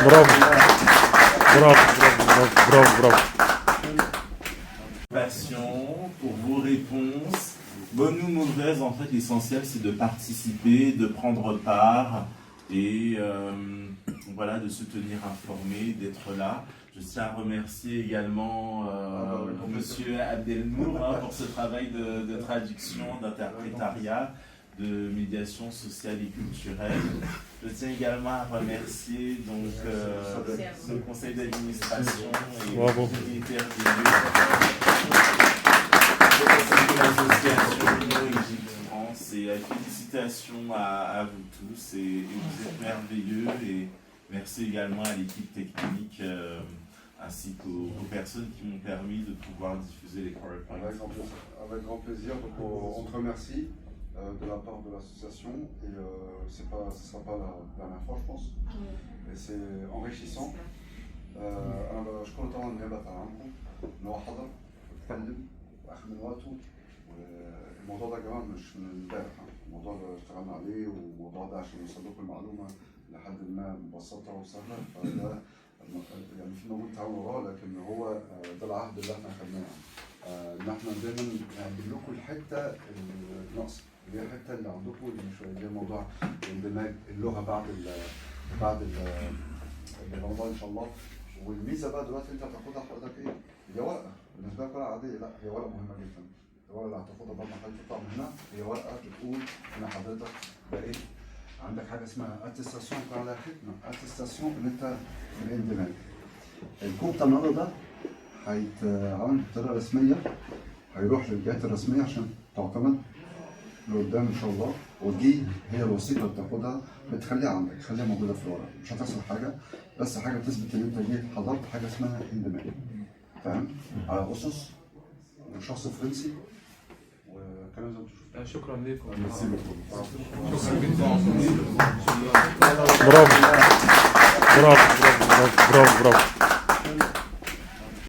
Bravo. Bravo, bravo, bravo, bravo. Pour vos réponses. Bonne ou mauvaise, en fait, l'essentiel c'est de participer, de prendre part et voilà, de se tenir informé, d'être là. Je tiens à remercier également Monsieur Abdelnour pour ce travail de traduction, d'interprétariat, de médiation sociale et culturelle. Je tiens également à remercier donc le conseil d'administration et le propriétaire des lieux. L'association Égypte France et félicitations à vous tous et vous êtes merveilleux et merci également à l'équipe technique ainsi qu'aux personnes qui m'ont permis de pouvoir diffuser les PowerPoints. Avec grand plaisir. Donc on te remercie de la part de l'association et ce ne sera pas la dernière fois je pense. Et c'est enrichissant. أنا بشكر طبعا النيابة عنكم إن هو حضر واتكلم وأخذ من وقته. والموضوع ده يا جماعة مش من امبارح، الموضوع ده اشتغلنا عليه والموضوع ده عشان نوصل لكم المعلومة لحد ما مبسطة وسهلة. فده يعني في موجود تعاون وراه، لكن هو ده العهد اللي احنا خدناه ان احنا دايما نجيب لكم الحتة الناقصة اللي هي الحتة اللي عندكم اللي مش اللي هي موضوع اندماج اللغة بعد رمضان ان شاء الله. والميزة بقى دلوقتي انت هتاخدها حضرتك ايه؟ هي ورقة بالنسبة لك ورقة عادية، لا هي ورقة مهمة جدا. الورقة اللي هتاخدها بعد ما حضرتك تطلع من هنا هي ورقة بتقول ان حضرتك بقيت عندك حاجة اسمها اتستاسيون على ختمة، اتستاسيون ان انت في الاندماج. الكود بتاع النهارده ده هيتعمل بطريقة رسمية، هيروح للجهات الرسمية عشان تعتمد لقدام ان شاء الله. ودي هي الوثيقة اللي بتاخدها بتخليها عندك، تخليها موجودة في الورقة، مش هتحصل حاجة، بس حاجة تثبت ان انت جيت حضرت حاجة اسمها اندماج. فاهم؟ على أسس شخص فرنسي وكلام زي ما انتم شفتوا. شكرا لكم. Bravo. Bravo, bravo, bravo, bravo, bravo.